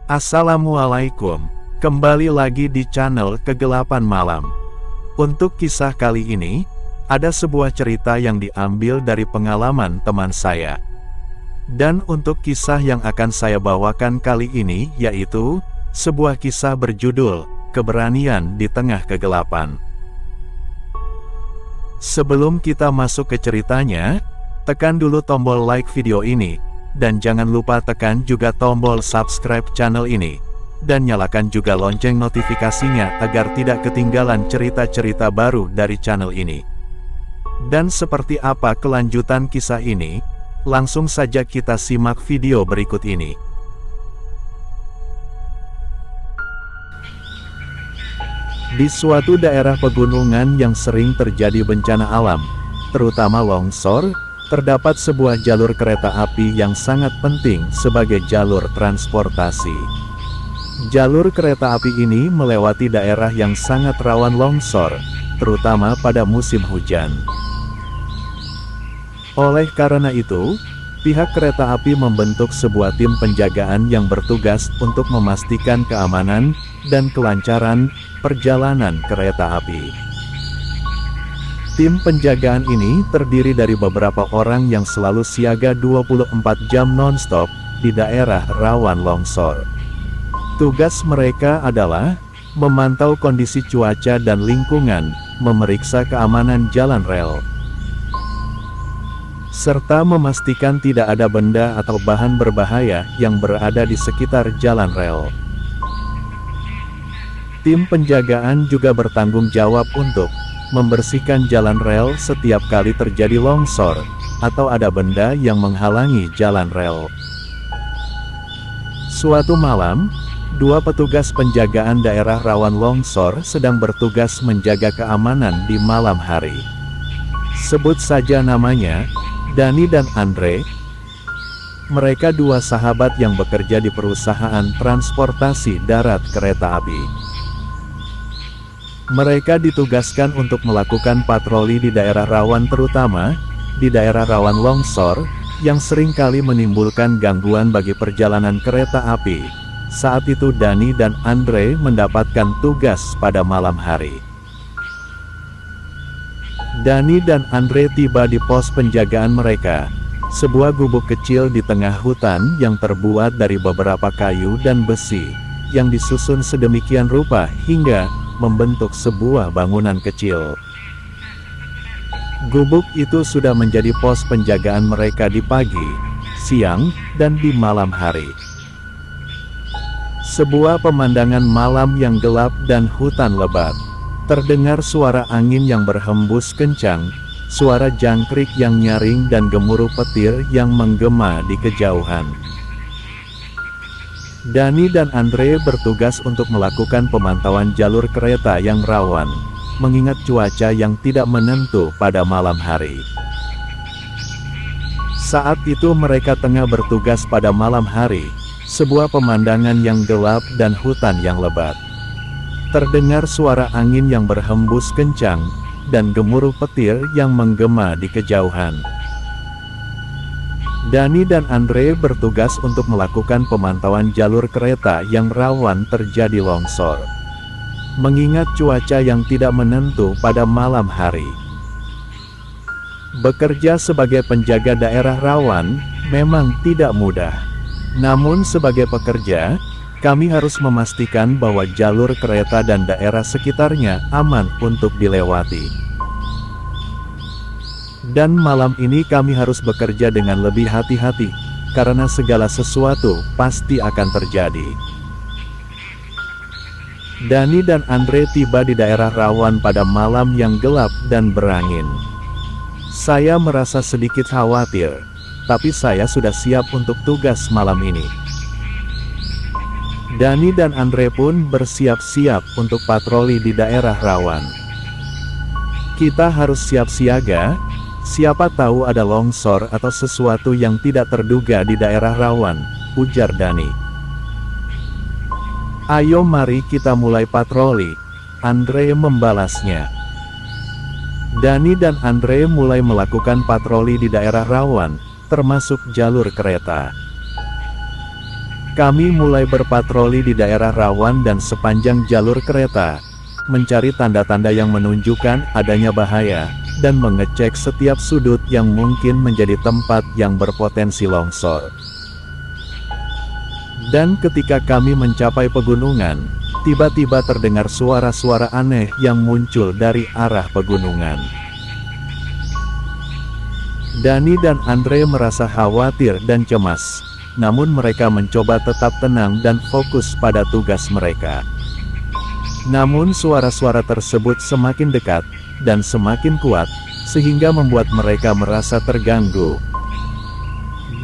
Assalamualaikum, kembali lagi di channel Kegelapan Malam. Untuk kisah kali ini, ada sebuah cerita yang diambil dari pengalaman teman saya. Dan untuk kisah yang akan saya bawakan kali ini yaitu, sebuah kisah berjudul, Keberanian di Tengah Kegelapan. Sebelum kita masuk ke ceritanya, tekan dulu tombol like video ini. Dan jangan lupa tekan juga tombol subscribe channel ini. Dan nyalakan juga lonceng notifikasinya agar tidak ketinggalan cerita-cerita baru dari channel ini. Dan seperti apa kelanjutan kisah ini? Langsung saja kita simak video berikut ini. Di suatu daerah pegunungan yang sering terjadi bencana alam, terutama longsor, terdapat sebuah jalur kereta api yang sangat penting sebagai jalur transportasi. Jalur kereta api ini melewati daerah yang sangat rawan longsor, terutama pada musim hujan. Oleh karena itu, pihak kereta api membentuk sebuah tim penjagaan yang bertugas untuk memastikan keamanan dan kelancaran perjalanan kereta api. Tim penjagaan ini terdiri dari beberapa orang yang selalu siaga 24 jam non-stop di daerah rawan longsor. Tugas mereka adalah memantau kondisi cuaca dan lingkungan, memeriksa keamanan jalan rel, serta memastikan tidak ada benda atau bahan berbahaya yang berada di sekitar jalan rel. Tim penjagaan juga bertanggung jawab untuk membersihkan jalan rel setiap kali terjadi longsor, atau ada benda yang menghalangi jalan rel. Suatu malam, dua petugas penjagaan daerah rawan longsor sedang bertugas menjaga keamanan di malam hari. Sebut saja namanya, Dani dan Andre. Mereka dua sahabat yang bekerja di perusahaan transportasi darat kereta api. Mereka ditugaskan untuk melakukan patroli di daerah rawan, terutama di daerah rawan longsor, yang seringkali menimbulkan gangguan bagi perjalanan kereta api. Saat itu Dani dan Andre mendapatkan tugas pada malam hari. Dani dan Andre tiba di pos penjagaan mereka, sebuah gubuk kecil di tengah hutan yang terbuat dari beberapa kayu dan besi, yang disusun sedemikian rupa hingga membentuk sebuah bangunan kecil. Gubuk itu sudah menjadi pos penjagaan mereka di pagi, siang, dan di malam hari. Sebuah pemandangan malam yang gelap dan hutan lebat. Terdengar suara angin yang berhembus kencang, suara jangkrik yang nyaring dan gemuruh petir yang menggema di kejauhan. Dani dan Andre bertugas untuk melakukan pemantauan jalur kereta yang rawan, mengingat cuaca yang tidak menentu pada malam hari. Saat itu mereka tengah bertugas pada malam hari, sebuah pemandangan yang gelap dan hutan yang lebat. Terdengar suara angin yang berhembus kencang, dan gemuruh petir yang menggema di kejauhan. Dani dan Andre bertugas untuk melakukan pemantauan jalur kereta yang rawan terjadi longsor, mengingat cuaca yang tidak menentu pada malam hari. Bekerja sebagai penjaga daerah rawan memang tidak mudah. Namun sebagai pekerja, kami harus memastikan bahwa jalur kereta dan daerah sekitarnya aman untuk dilewati. Dan malam ini kami harus bekerja dengan lebih hati-hati, karena segala sesuatu pasti akan terjadi. Dani dan Andre tiba di daerah rawan pada malam yang gelap dan berangin. Saya merasa sedikit khawatir, tapi saya sudah siap untuk tugas malam ini. Dani dan Andre pun bersiap-siap untuk patroli di daerah rawan. Kita harus siap siaga. Siapa tahu ada longsor atau sesuatu yang tidak terduga di daerah rawan, ujar Dani. Ayo mari kita mulai patroli, Andre membalasnya. Dani dan Andre mulai melakukan patroli di daerah rawan, termasuk jalur kereta. Kami mulai berpatroli di daerah rawan dan sepanjang jalur kereta, mencari tanda-tanda yang menunjukkan adanya bahaya, dan mengecek setiap sudut yang mungkin menjadi tempat yang berpotensi longsor. Dan ketika kami mencapai pegunungan, tiba-tiba terdengar suara-suara aneh yang muncul dari arah pegunungan. Dani dan Andre merasa khawatir dan cemas, namun mereka mencoba tetap tenang dan fokus pada tugas mereka. Namun suara-suara tersebut semakin dekat, dan semakin kuat, sehingga membuat mereka merasa terganggu.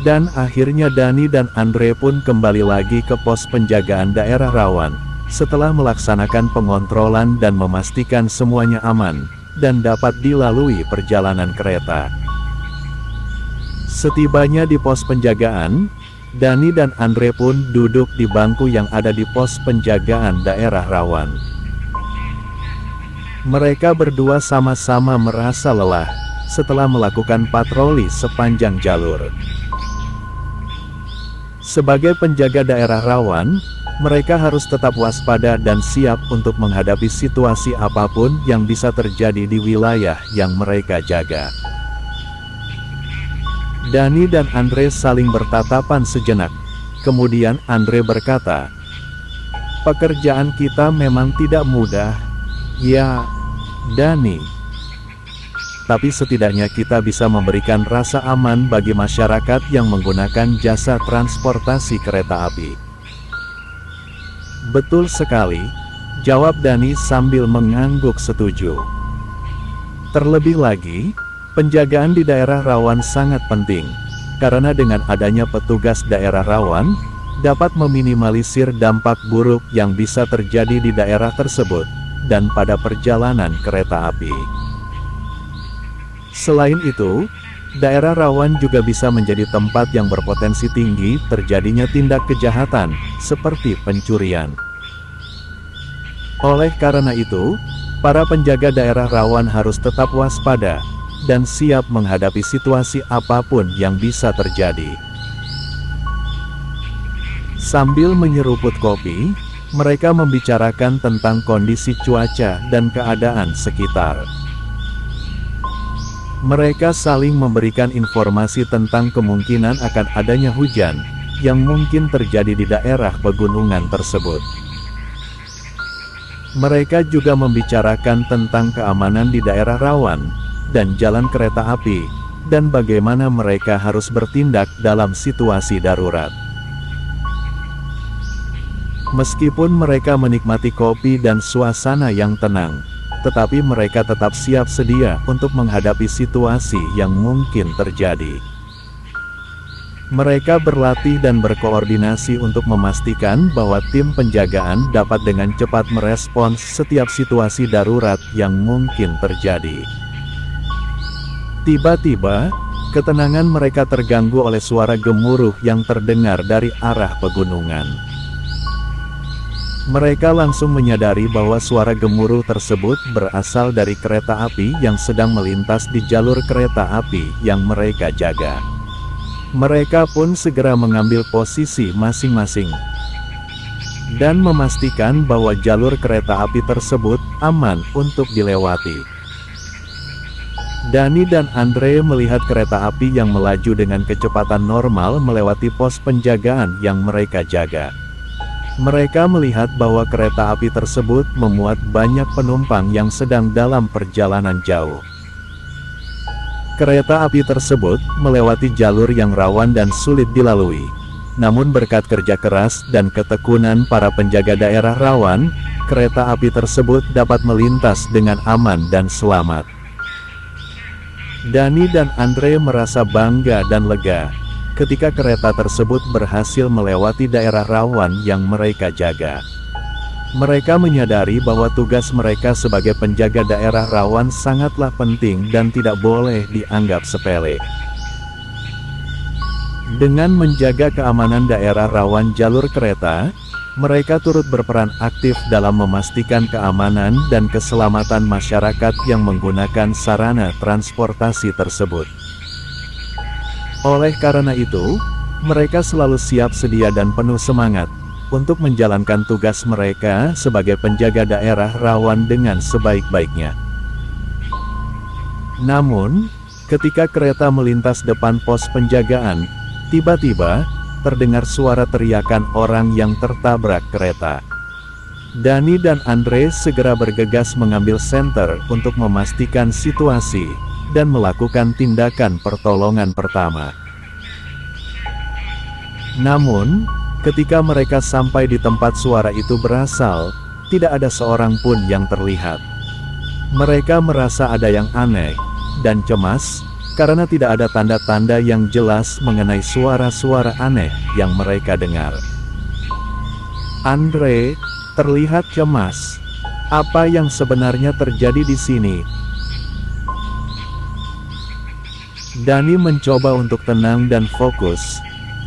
Dan akhirnya Dani dan Andre pun kembali lagi ke pos penjagaan daerah rawan, setelah melaksanakan pengontrolan dan memastikan semuanya aman, dan dapat dilalui perjalanan kereta. Setibanya di pos penjagaan, Dani dan Andre pun duduk di bangku yang ada di pos penjagaan daerah rawan. Mereka berdua sama-sama merasa lelah, setelah melakukan patroli sepanjang jalur. Sebagai penjaga daerah rawan, mereka harus tetap waspada dan siap untuk menghadapi situasi apapun yang bisa terjadi di wilayah yang mereka jaga. Dani dan Andre saling bertatapan sejenak. Kemudian Andre berkata, "Pekerjaan kita memang tidak mudah, ya, Dani. Tapi setidaknya kita bisa memberikan rasa aman bagi masyarakat yang menggunakan jasa transportasi kereta api." "Betul sekali," jawab Dani sambil mengangguk setuju. Terlebih lagi, penjagaan di daerah rawan sangat penting, karena dengan adanya petugas daerah rawan, dapat meminimalisir dampak buruk yang bisa terjadi di daerah tersebut, dan pada perjalanan kereta api. Selain itu, daerah rawan juga bisa menjadi tempat yang berpotensi tinggi terjadinya tindak kejahatan, seperti pencurian. Oleh karena itu, para penjaga daerah rawan harus tetap waspada, dan siap menghadapi situasi apapun yang bisa terjadi. Sambil menyeruput kopi, mereka membicarakan tentang kondisi cuaca dan keadaan sekitar. Mereka saling memberikan informasi tentang kemungkinan akan adanya hujan, yang mungkin terjadi di daerah pegunungan tersebut. Mereka juga membicarakan tentang keamanan di daerah rawan, dan jalan kereta api, dan bagaimana mereka harus bertindak dalam situasi darurat. Meskipun mereka menikmati kopi dan suasana yang tenang, tetapi mereka tetap siap sedia untuk menghadapi situasi yang mungkin terjadi. Mereka berlatih dan berkoordinasi untuk memastikan bahwa tim penjagaan dapat dengan cepat merespons setiap situasi darurat yang mungkin terjadi. Tiba-tiba, ketenangan mereka terganggu oleh suara gemuruh yang terdengar dari arah pegunungan. Mereka langsung menyadari bahwa suara gemuruh tersebut berasal dari kereta api yang sedang melintas di jalur kereta api yang mereka jaga. Mereka pun segera mengambil posisi masing-masing, dan memastikan bahwa jalur kereta api tersebut aman untuk dilewati. Dani dan Andre melihat kereta api yang melaju dengan kecepatan normal melewati pos penjagaan yang mereka jaga. Mereka melihat bahwa kereta api tersebut memuat banyak penumpang yang sedang dalam perjalanan jauh. Kereta api tersebut melewati jalur yang rawan dan sulit dilalui. Namun berkat kerja keras dan ketekunan para penjaga daerah rawan, kereta api tersebut dapat melintas dengan aman dan selamat. Dani dan Andre merasa bangga dan lega ketika kereta tersebut berhasil melewati daerah rawan yang mereka jaga. Mereka menyadari bahwa tugas mereka sebagai penjaga daerah rawan sangatlah penting dan tidak boleh dianggap sepele. Dengan menjaga keamanan daerah rawan jalur kereta, mereka turut berperan aktif dalam memastikan keamanan dan keselamatan masyarakat yang menggunakan sarana transportasi tersebut. Oleh karena itu, Mereka selalu siap sedia dan penuh semangat untuk menjalankan tugas mereka sebagai penjaga daerah rawan dengan sebaik-baiknya. Namun, ketika kereta melintas depan pos penjagaan, tiba-tiba terdengar suara teriakan orang yang tertabrak kereta. Dani dan Andre segera bergegas mengambil senter untuk memastikan situasi dan melakukan tindakan pertolongan pertama. Namun, ketika mereka sampai di tempat suara itu berasal, tidak ada seorang pun yang terlihat. Mereka merasa ada yang aneh dan cemas karena tidak ada tanda-tanda yang jelas mengenai suara-suara aneh yang mereka dengar. Andre terlihat cemas. Apa yang sebenarnya terjadi di sini? Dani mencoba untuk tenang dan fokus.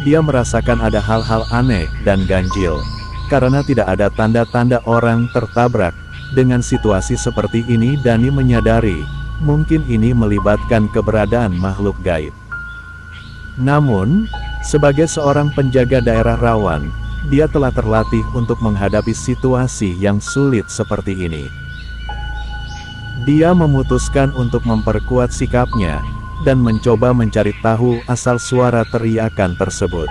Dia merasakan ada hal-hal aneh dan ganjil, karena tidak ada tanda-tanda orang tertabrak. Dengan situasi seperti ini Dani menyadari, mungkin ini melibatkan keberadaan makhluk gaib. Namun, sebagai seorang penjaga daerah rawan, dia telah terlatih untuk menghadapi situasi yang sulit seperti ini. Dia memutuskan untuk memperkuat sikapnya dan mencoba mencari tahu asal suara teriakan tersebut.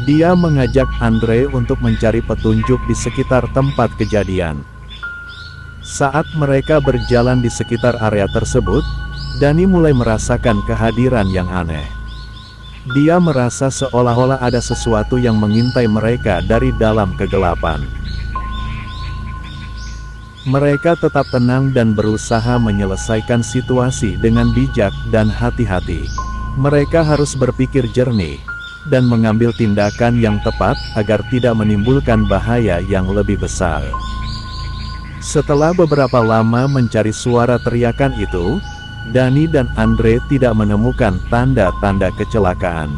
Dia mengajak Andre untuk mencari petunjuk di sekitar tempat kejadian. Saat mereka berjalan di sekitar area tersebut, Dani mulai merasakan kehadiran yang aneh. Dia merasa seolah-olah ada sesuatu yang mengintai mereka dari dalam kegelapan. Mereka tetap tenang dan berusaha menyelesaikan situasi dengan bijak dan hati-hati. Mereka harus berpikir jernih dan mengambil tindakan yang tepat agar tidak menimbulkan bahaya yang lebih besar. Setelah beberapa lama mencari suara teriakan itu, Dani dan Andre tidak menemukan tanda-tanda kecelakaan.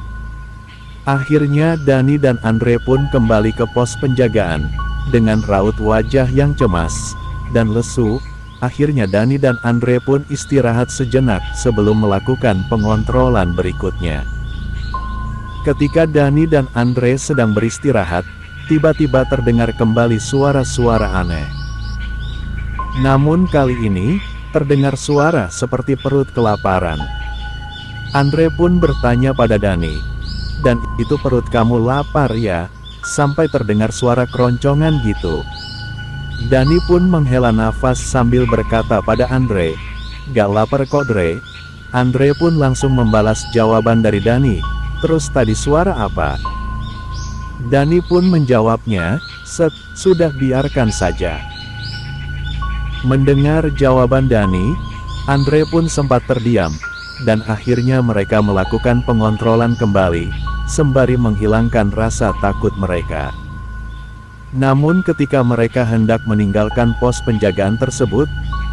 Akhirnya Dani dan Andre pun kembali ke pos penjagaan dengan raut wajah yang cemas dan lesu. Akhirnya Dani dan Andre pun istirahat sejenak sebelum melakukan pengontrolan berikutnya. Ketika Dani dan Andre sedang beristirahat, tiba-tiba terdengar kembali suara-suara aneh. Namun kali ini, terdengar suara seperti perut kelaparan. Andre pun bertanya pada Dani, "Dan itu perut kamu lapar ya? Sampai terdengar suara keroncongan gitu?" Dani pun menghela nafas sambil berkata pada Andre, "Gak lapar kok Dre." Andre pun langsung membalas jawaban dari Dani, "Terus tadi suara apa?" Dani pun menjawabnya, "Sudah biarkan saja." Mendengar jawaban Dani, Andre pun sempat terdiam, dan akhirnya mereka melakukan pengontrolan kembali, sembari menghilangkan rasa takut mereka. Namun ketika mereka hendak meninggalkan pos penjagaan tersebut,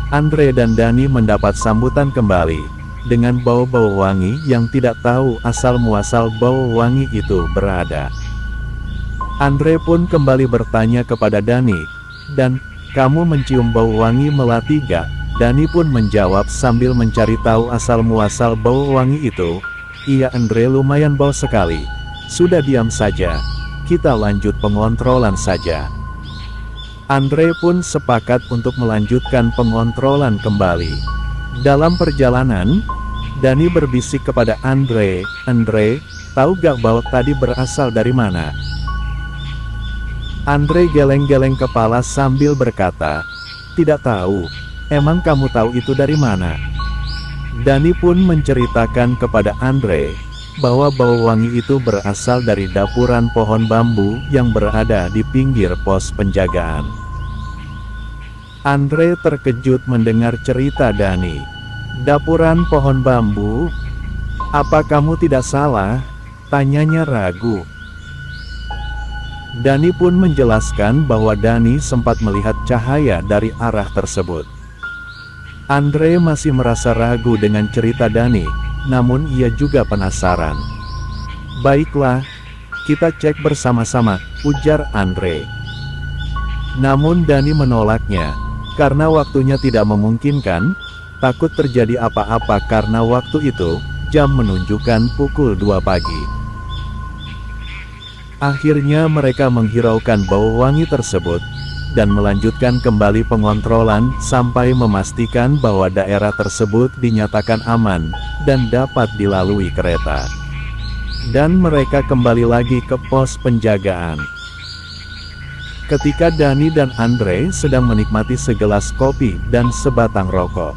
Andre dan Dani mendapat sambutan kembali, dengan bau-bau wangi yang tidak tahu asal-muasal bau wangi itu berada. Andre pun kembali bertanya kepada Dani, "Dan kamu mencium bau wangi melati gak?" Dani pun menjawab sambil mencari tahu asal-muasal bau wangi itu, "Iya Andre, lumayan bau sekali." "Sudah diam saja. Kita lanjut pengontrolan saja." Andre pun sepakat untuk melanjutkan pengontrolan kembali. Dalam perjalanan, Dani berbisik kepada Andre, "Andre, tahu gak bau tadi berasal dari mana?" Andre geleng-geleng kepala sambil berkata, "Tidak tahu. Emang kamu tahu itu dari mana?" Dani pun menceritakan kepada Andre bahwa bau wangi itu berasal dari dapuran pohon bambu yang berada di pinggir pos penjagaan. Andre terkejut mendengar cerita Dani. "Dapuran pohon bambu? Apa kamu tidak salah?" tanyanya ragu. Dani pun menjelaskan bahwa Dani sempat melihat cahaya dari arah tersebut. Andre masih merasa ragu dengan cerita Dani, namun ia juga penasaran. "Baiklah, kita cek bersama-sama," ujar Andre. Namun Dani menolaknya, karena waktunya tidak memungkinkan, takut terjadi apa-apa karena waktu itu, jam menunjukkan pukul 2 pagi. Akhirnya mereka menghiraukan bau wangi tersebut, dan melanjutkan kembali pengontrolan sampai memastikan bahwa daerah tersebut dinyatakan aman, dan dapat dilalui kereta. Dan mereka kembali lagi ke pos penjagaan. Ketika Dani dan Andre sedang menikmati segelas kopi dan sebatang rokok,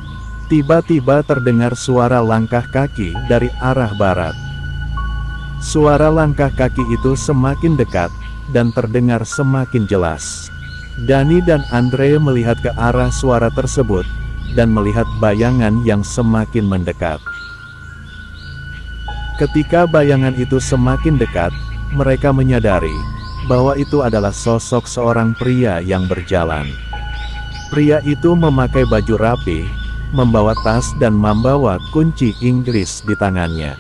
tiba-tiba terdengar suara langkah kaki dari arah barat. Suara langkah kaki itu semakin dekat, dan terdengar semakin jelas. Dani dan Andre melihat ke arah suara tersebut, dan melihat bayangan yang semakin mendekat. Ketika bayangan itu semakin dekat, mereka menyadari bahwa itu adalah sosok seorang pria yang berjalan. Pria itu memakai baju rapi, membawa tas dan membawa kunci Inggris di tangannya.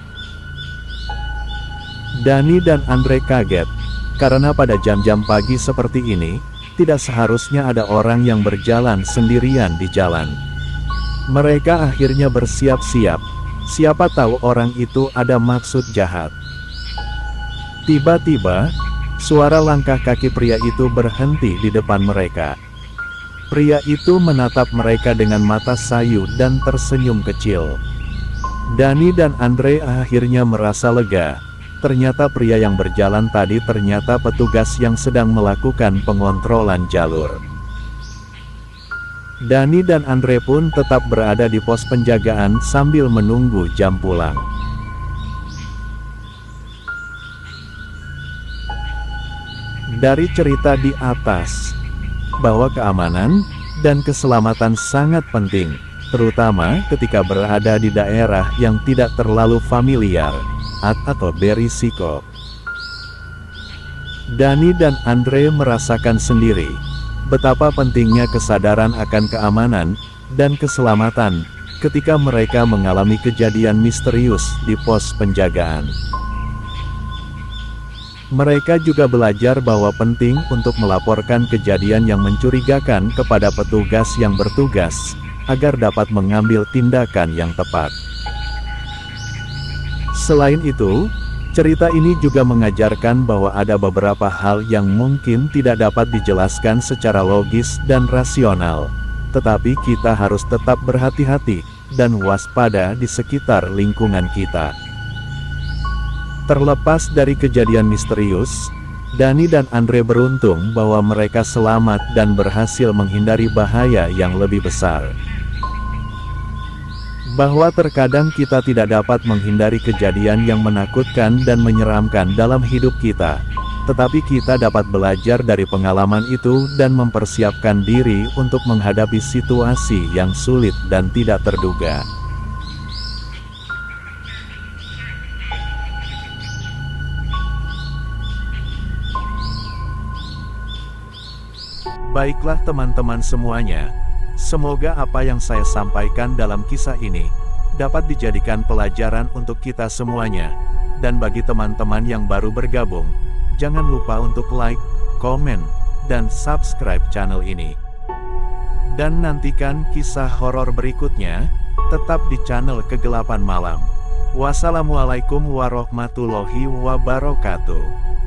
Dani dan Andre kaget, karena pada jam-jam pagi seperti ini, tidak seharusnya ada orang yang berjalan sendirian di jalan. Mereka akhirnya bersiap-siap, siapa tahu orang itu ada maksud jahat. Tiba-tiba, suara langkah kaki pria itu berhenti di depan mereka. Pria itu menatap mereka dengan mata sayu dan tersenyum kecil. Dani dan Andre akhirnya merasa lega. Ternyata pria yang berjalan tadi ternyata petugas yang sedang melakukan pengontrolan jalur. Dani dan Andre pun tetap berada di pos penjagaan sambil menunggu jam pulang. Dari cerita di atas, bahwa keamanan dan keselamatan sangat penting, terutama ketika berada di daerah yang tidak terlalu familiar atau berisiko. Dani dan Andre merasakan sendiri betapa pentingnya kesadaran akan keamanan dan keselamatan ketika mereka mengalami kejadian misterius di pos penjagaan. Mereka juga belajar bahwa penting untuk melaporkan kejadian yang mencurigakan kepada petugas yang bertugas, agar dapat mengambil tindakan yang tepat. Selain itu, cerita ini juga mengajarkan bahwa ada beberapa hal yang mungkin tidak dapat dijelaskan secara logis dan rasional, tetapi kita harus tetap berhati-hati dan waspada di sekitar lingkungan kita. Terlepas dari kejadian misterius, Dani dan Andre beruntung bahwa mereka selamat dan berhasil menghindari bahaya yang lebih besar. Bahwa terkadang kita tidak dapat menghindari kejadian yang menakutkan dan menyeramkan dalam hidup kita, tetapi kita dapat belajar dari pengalaman itu dan mempersiapkan diri untuk menghadapi situasi yang sulit dan tidak terduga. Baiklah teman-teman semuanya, semoga apa yang saya sampaikan dalam kisah ini dapat dijadikan pelajaran untuk kita semuanya. Dan bagi teman-teman yang baru bergabung, jangan lupa untuk like, komen, dan subscribe channel ini. Dan nantikan kisah horor berikutnya, tetap di channel Kegelapan Malam. Wassalamualaikum warahmatullahi wabarakatuh.